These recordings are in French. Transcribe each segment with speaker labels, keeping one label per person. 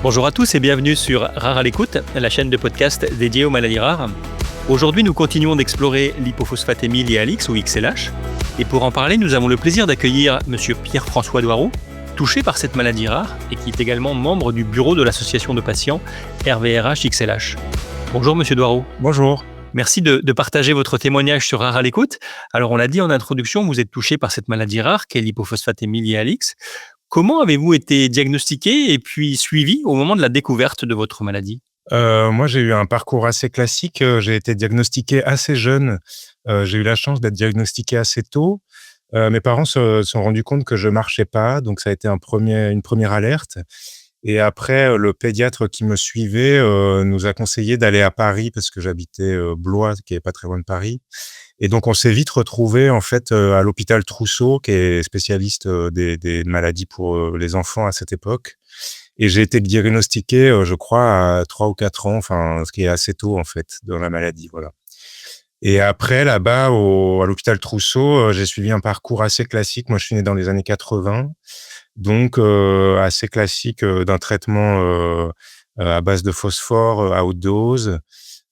Speaker 1: Bonjour à tous et bienvenue sur Rare à l'écoute, la chaîne de podcast dédiée aux maladies rares. Aujourd'hui, nous continuons d'explorer l'hypophosphatémie à Alix ou XLH. Et pour en parler, nous avons le plaisir d'accueillir Monsieur Pierre-François Doireau, touché par cette maladie rare et qui est également membre du bureau de l'association de patients RVRH XLH. Bonjour Monsieur Doireau.
Speaker 2: Bonjour.
Speaker 1: Merci de partager votre témoignage sur Rare à l'écoute. Alors, on l'a dit en introduction, vous êtes touché par cette maladie rare qu'est l'hypophosphatémie à Alix. Comment avez-vous été diagnostiqué et puis suivi au moment de la découverte de votre maladie?
Speaker 2: Moi, j'ai eu un parcours assez classique, j'ai été diagnostiqué assez jeune. J'ai eu la chance d'être diagnostiqué assez tôt. Mes parents se sont rendus compte que je marchais pas, donc ça a été une première alerte et après, le pédiatre qui me suivait, nous a conseillé d'aller à Paris parce que j'habitais, Blois, qui est pas très loin de Paris et donc on s'est vite retrouvés, en fait, à l'hôpital Trousseau, qui est spécialiste, des maladies pour, les enfants à cette époque. Et j'ai été diagnostiqué, je crois à 3 ou 4 ans, enfin, ce qui est assez tôt, en fait, dans la maladie, voilà. Et après, là-bas, à l'hôpital Trousseau, j'ai suivi un parcours assez classique. Moi, je suis né dans les années 80, donc assez classique, d'un traitement, à base de phosphore, à haute dose.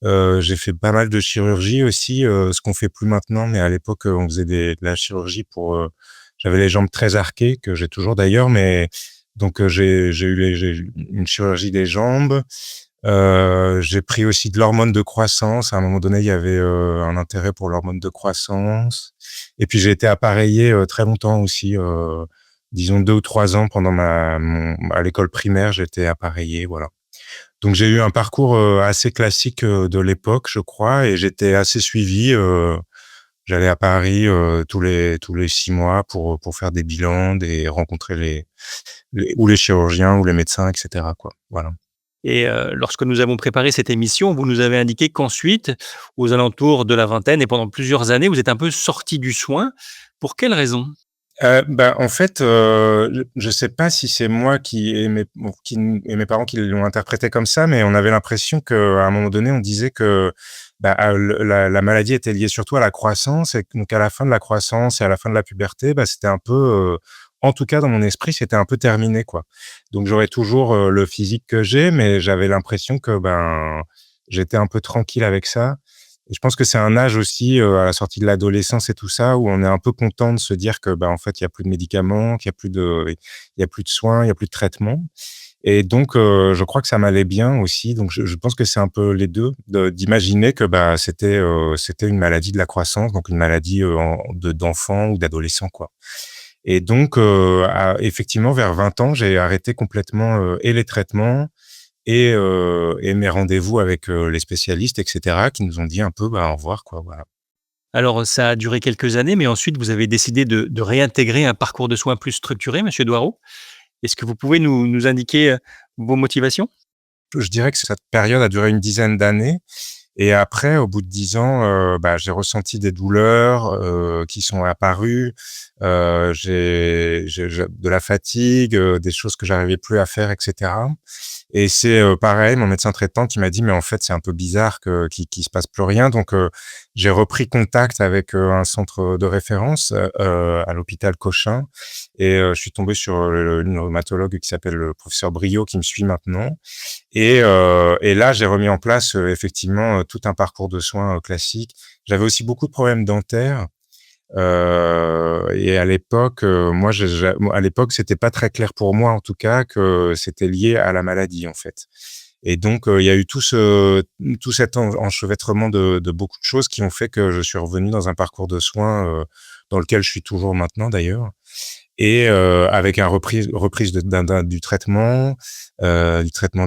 Speaker 2: J'ai fait pas mal de chirurgie aussi, ce qu'on fait plus maintenant, mais à l'époque, on faisait de la chirurgie pour, j'avais les jambes très arquées, que j'ai toujours d'ailleurs, mais donc j'ai eu une chirurgie des jambes. J'ai pris aussi de l'hormone de croissance. À un moment donné, il y avait, un intérêt pour l'hormone de croissance et puis j'ai été appareillé, très longtemps aussi, disons 2 ou 3 ans pendant à l'école primaire, j'étais appareillé, voilà. Donc j'ai eu un parcours, assez classique, de l'époque, je crois et j'étais assez suivi, j'allais à Paris, tous les 6 mois pour faire des bilans, rencontrer les chirurgiens ou les médecins et cetera, quoi. Voilà.
Speaker 1: Et lorsque nous avons préparé cette émission, vous nous avez indiqué qu'ensuite, aux alentours de la vingtaine et pendant plusieurs années, vous êtes un peu sorti du soin. Pour quelle raison?
Speaker 2: En fait, je sais pas si c'est moi et mes parents qui l'ont interprété comme ça, mais on avait l'impression qu'à un moment donné, on disait que, la maladie était liée surtout à la croissance et que donc à la fin de la croissance et à la fin de la puberté, c'était un peu, en tout cas dans mon esprit, c'était un peu terminé, quoi. Donc j'aurais toujours, le physique que j'ai, mais j'avais l'impression que, j'étais un peu tranquille avec ça. Et je pense que c'est un âge aussi, à la sortie de l'adolescence et tout ça, où on est un peu content de se dire que, en fait, il y a plus de médicaments, il y a plus de soins, il y a plus de traitements et donc je crois que ça m'allait bien aussi. Donc je pense que c'est un peu les 2, d'imaginer que, c'était une maladie de la croissance, donc une maladie, d'enfant ou d'adolescent, quoi. Et donc effectivement, vers 20 ans, j'ai arrêté complètement, et les traitements et mes rendez-vous avec, les spécialistes et cetera qui nous ont dit un peu, au revoir, quoi, voilà.
Speaker 1: Alors, ça a duré quelques années, mais ensuite vous avez décidé de réintégrer un parcours de soins plus structuré, Monsieur Doireau. Est-ce que vous pouvez nous indiquer, vos motivations?
Speaker 2: Je dirais que cette période a duré une dizaine d'années et après, au bout de 10 ans, j'ai ressenti des douleurs, qui sont apparues. J'ai de la fatigue, des choses que j'arrivais plus à faire et cetera. Et c'est, pareil, mon médecin traitant qui m'a dit: «Mais en fait, c'est un peu bizarre qu'il se passe plus rien». Donc, j'ai repris contact avec, un centre de référence, à l'hôpital Cochin et je suis tombé sur, une rhumatologue qui s'appelle le professeur Brio qui me suit maintenant et là, j'ai remis en place, effectivement, tout un parcours de soins, classique. J'avais aussi beaucoup de problèmes dentaires, et à l'époque, moi, à l'époque, c'était pas très clair pour moi, en tout cas, que c'était lié à la maladie, en fait. Et donc, il y a eu tout cet enchevêtrement de beaucoup de choses qui ont fait que je suis revenu dans un parcours de soins, dans lequel je suis toujours maintenant, d'ailleurs et avec un reprise du traitement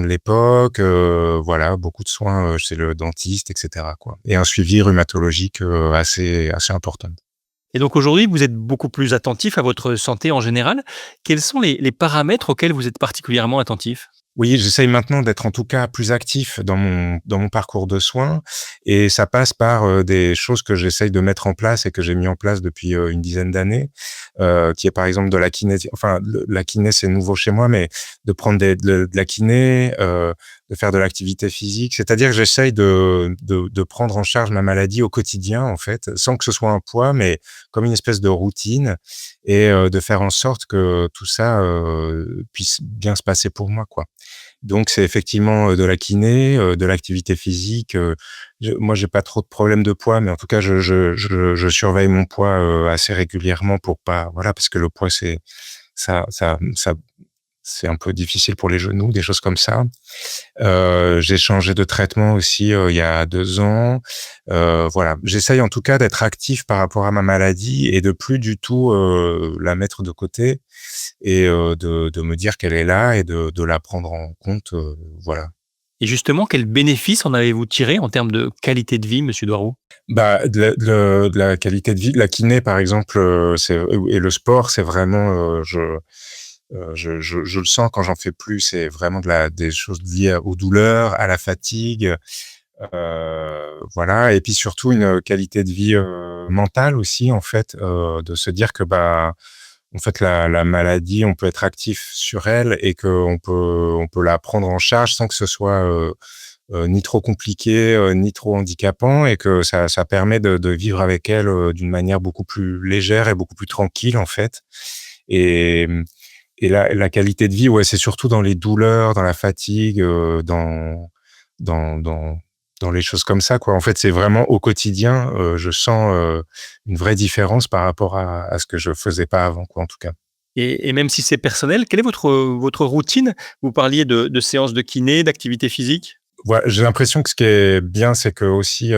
Speaker 2: de l'époque, voilà, beaucoup de soins, chez le dentiste et cetera, quoi et un suivi rhumatologique, assez important.
Speaker 1: Et donc aujourd'hui, vous êtes beaucoup plus attentif à votre santé en général. Quels sont les paramètres auxquels vous êtes particulièrement attentif?
Speaker 2: Oui, j'essaye maintenant d'être en tout cas plus actif dans mon parcours de soins et ça passe par, des choses que j'essaye de mettre en place et que j'ai mis en place depuis, une dizaine d'années, qui est par exemple de la kiné enfin la kiné c'est nouveau chez moi, mais de prendre de la kiné, de faire de l'activité physique. C'est-à-dire que j'essaye de prendre en charge ma maladie au quotidien en fait, sans que ce soit un poids, mais comme une espèce de routine et de faire en sorte que tout ça, puisse bien se passer pour moi, quoi. Donc c'est effectivement, de la kiné, de l'activité physique, moi j'ai pas trop de problèmes de poids, mais en tout cas je surveille mon poids, assez régulièrement pour pas voilà, parce que le poids ça c'est un peu difficile pour les genoux, des choses comme ça. J'ai changé de traitement aussi, il y a 2 ans. Voilà, j'essaye en tout cas d'être actif par rapport à ma maladie et de plus du tout, la mettre de côté et de me dire qu'elle est là et de la prendre en compte, voilà.
Speaker 1: Et justement, quels bénéfices en avez-vous tiré en termes de qualité de vie, monsieur Doirou?
Speaker 2: Bah, de la qualité de vie, la kiné par exemple, c'est et le sport, c'est vraiment, je le sens quand j'en fais plus, c'est vraiment des choses liées aux douleurs, à la fatigue, voilà et puis surtout une qualité de vie, mentale aussi en fait, de se dire que, bah, en fait la maladie, on peut être actif sur elle et qu'on peut la prendre en charge sans que ce soit, ni trop compliqué, ni trop handicapant et que ça permet de vivre avec elle, d'une manière beaucoup plus légère et beaucoup plus tranquille en fait et et la qualité de vie, ouais, c'est surtout dans les douleurs, dans la fatigue, dans dans dans les choses comme ça, quoi. En fait, c'est vraiment au quotidien, je sens, une vraie différence par rapport à ce que je faisais pas avant, quoi, en tout cas.
Speaker 1: Et même si c'est personnel, quelle est votre routine? Vous parliez de séances de kiné, d'activité physique?
Speaker 2: Ouais, j'ai l'impression que ce qui est bien, c'est que aussi,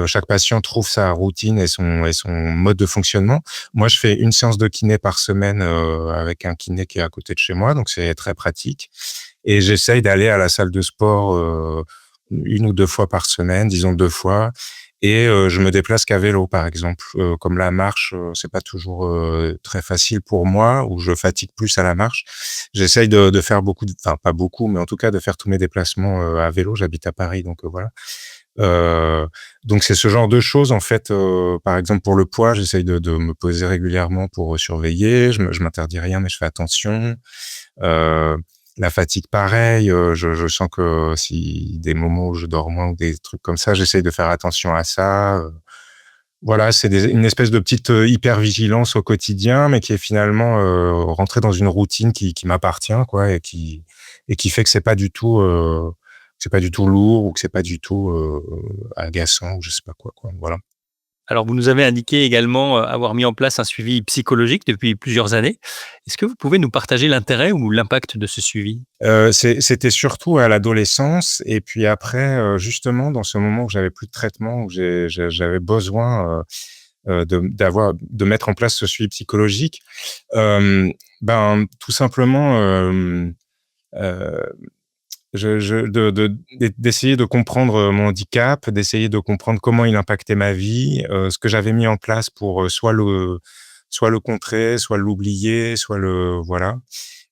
Speaker 2: chaque patient trouve sa routine et son mode de fonctionnement. Moi, je fais une séance de kiné par semaine, avec un kiné qui est à côté de chez moi, donc c'est très pratique et j'essaye d'aller à la salle de sport, 1 ou 2 fois par semaine, disons 2 fois et je me déplace qu'à vélo, par exemple. Comme la marche, c'est pas toujours, très facile pour moi ou je fatigue plus à la marche. J'essaye de faire beaucoup enfin pas beaucoup, mais en tout cas de faire tous mes déplacements, à vélo. J'habite à Paris donc voilà. Heu, donc c'est ce genre de choses en fait, par exemple pour le poids, j'essaye de me peser régulièrement pour, surveiller. Je m'interdis rien, mais je fais attention. Heu, la fatigue pareil, je sens que si des moments où je dors moins ou des trucs comme ça, j'essaye de faire attention à ça, voilà, c'est une espèce de petite, hypervigilance au quotidien, mais qui est finalement, rentrée dans une routine qui m'appartient quoi et qui fait que c'est pas du tout lourd ou que c'est pas du tout, agaçant ou je sais pas quoi, voilà.
Speaker 1: Alors vous nous avez indiqué également, avoir mis en place un suivi psychologique depuis plusieurs années. Est-ce que vous pouvez nous partager l'intérêt ou l'impact de ce suivi?
Speaker 2: C'était surtout à l'adolescence et puis après, justement dans ce moment où j'avais plus de traitement, où j'avais besoin, de mettre en place ce suivi psychologique, ben, tout simplement, heu, je d'essayer de comprendre, mon handicap, d'essayer de comprendre comment il impactait ma vie, ce que j'avais mis en place pour, soit le contrer, soit l'oublier, soit le voilà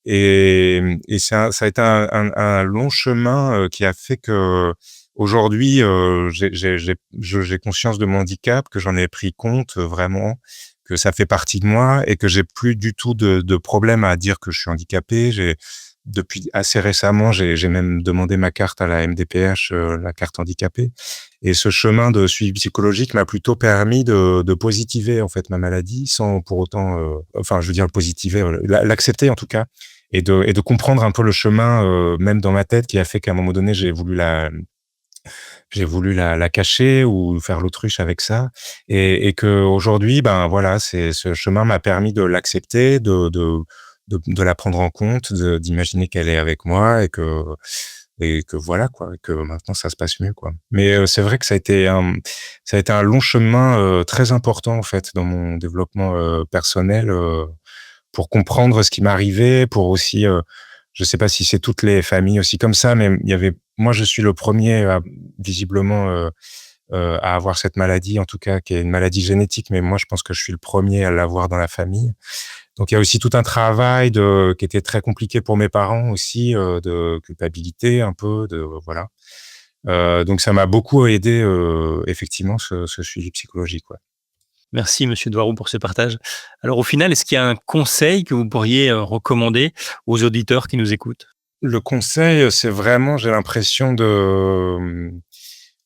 Speaker 2: et ça a été un long chemin, qui a fait qu'aujourd'hui, j'ai conscience de mon handicap, que j'en ai pris compte, vraiment, que ça fait partie de moi et que j'ai plus du tout de problème à dire que je suis handicapé. Depuis assez récemment, j'ai même demandé ma carte à la MDPH, la carte handicapée et ce chemin de suivi psychologique m'a plutôt permis de positiver, en fait, ma maladie sans pour autant, enfin, je veux dire positiver, l'accepter en tout cas et de comprendre un peu le chemin, même dans ma tête qui a fait qu'à un moment donné, j'ai voulu la cacher ou faire l'autruche avec ça et qu'aujourd'hui, ben, voilà, c'est ce chemin m'a permis de l'accepter, de la prendre en compte, d'imaginer qu'elle est avec moi et que voilà quoi, et que maintenant ça se passe mieux quoi. Mais c'est vrai que ça a été un long chemin, très important en fait dans mon développement, personnel, pour comprendre ce qui m'arrivait, pour aussi, je sais pas si c'est toutes les familles aussi comme ça, mais il y avait moi je suis le premier à visiblement, à avoir cette maladie en tout cas, qui est une maladie génétique, mais moi je pense que je suis le premier à l'avoir dans la famille. Donc il y a aussi tout un travail qui était très compliqué pour mes parents aussi, de culpabilité un peu, de voilà. Donc ça m'a beaucoup aidé, effectivement ce suivi psychologique, ouais.
Speaker 1: Merci Monsieur Doirou pour ce partage. Alors au final, est-ce qu'il y a un conseil que vous pourriez, recommander aux auditeurs qui nous écoutent?
Speaker 2: Le conseil, c'est vraiment j'ai l'impression de,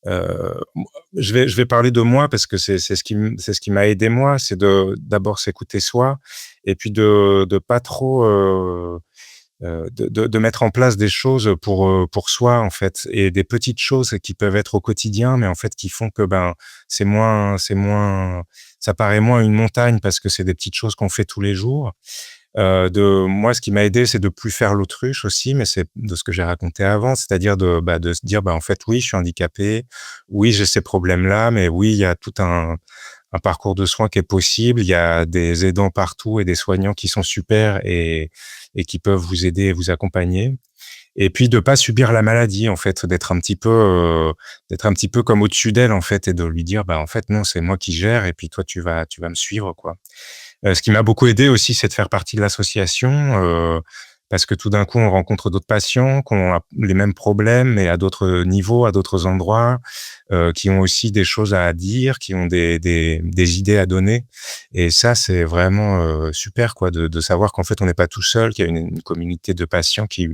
Speaker 2: moi je vais parler de moi parce que c'est ce qui m'a aidé moi, c'est d'abord s'écouter soi et puis de pas trop, de mettre en place des choses pour soi, en fait, et des petites choses qui peuvent être au quotidien, mais en fait, qui font que, ben, c'est moins ça paraît moins une montagne parce que c'est des petites choses qu'on fait tous les jours. De moi, ce qui m'a aidé, c'est de plus faire l'autruche aussi, mais c'est de ce que j'ai raconté avant, c'est-à-dire de se dire: «Bah, en fait, oui, je suis handicapé. Oui, j'ai ces problèmes-là, mais oui, il y a tout un parcours de soins qui est possible. Il y a des aidants partout et des soignants qui sont super et qui peuvent vous aider et vous accompagner». Et puis de pas subir la maladie, en fait, d'être un petit peu comme au-dessus d'elle, en fait, et de lui dire: «Bah, en fait, non, c'est moi qui gère et puis toi, tu vas me suivre, quoi». Ce qui m'a beaucoup aidé aussi, c'est de faire partie de l'association, parce que tout d'un coup, on rencontre d'autres patients qui ont les mêmes problèmes, mais à d'autres niveaux, à d'autres endroits, qui ont aussi des choses à dire, qui ont des idées à donner. Et ça, c'est vraiment, super, quoi, de savoir qu'en fait, on n'est pas tout seul, qu'il y a une communauté de patients qui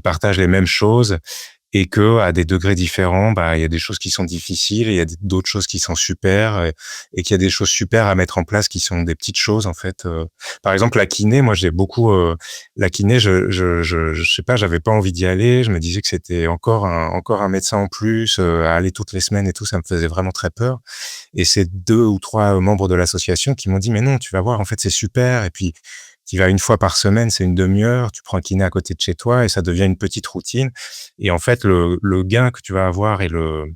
Speaker 2: partagent les mêmes choses, et que à des degrés différents, bah, il y a des choses qui sont difficiles et il y a d'autres choses qui sont super, et qu'il y a des choses super à mettre en place qui sont des petites choses, en fait. Par exemple, la kiné, moi, j'ai beaucoup, la kiné, je sais pas, j'avais pas envie d'y aller. Je me disais que c'était encore un médecin en plus, à aller toutes les semaines et tout, ça me faisait vraiment très peur. Et c'est 2 ou 3 membres de l'association qui m'ont dit: «Mais non, tu vas voir, en fait, c'est super, et puis tu y vas 1 fois par semaine, c'est une demi-heure, tu prends un kiné à côté de chez toi et ça devient une petite routine». Et en fait, le gain que tu vas avoir et le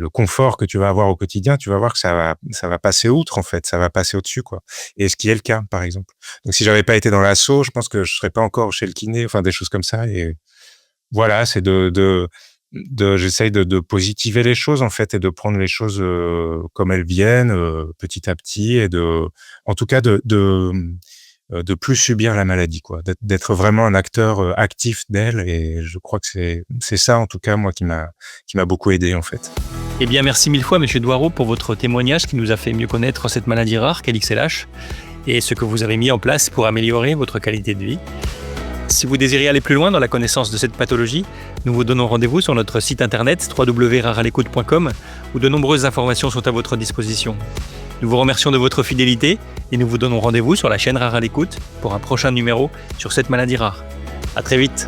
Speaker 2: confort que tu vas avoir au quotidien, tu vas voir que ça va passer outre, en fait, ça va passer au-dessus, quoi. Et ce qui est le cas, par exemple. Donc si j'avais pas été dans l'asso, je pense que je serais pas encore chez le kiné, enfin des choses comme ça. Et voilà, c'est j'essaye de positiver les choses, en fait, et de prendre les choses, comme elles viennent, petit à petit, et en tout cas, de plus subir la maladie, quoi, d'être vraiment un acteur, actif d'elle. Et je crois que c'est ça, en tout cas, moi, qui m'a beaucoup aidé, en fait.
Speaker 1: Eh bien, merci mille fois, Monsieur Doireau, pour votre témoignage qui nous a fait mieux connaître cette maladie rare qu'est l'XLH et ce que vous avez mis en place pour améliorer votre qualité de vie. Si vous désirez aller plus loin dans la connaissance de cette pathologie, nous vous donnons rendez-vous sur notre site internet www.raralecoute.com où de nombreuses informations sont à votre disposition. Nous vous remercions de votre fidélité et nous vous donnons rendez-vous sur la chaîne Rare à l'écoute pour un prochain numéro sur cette maladie rare. À très vite.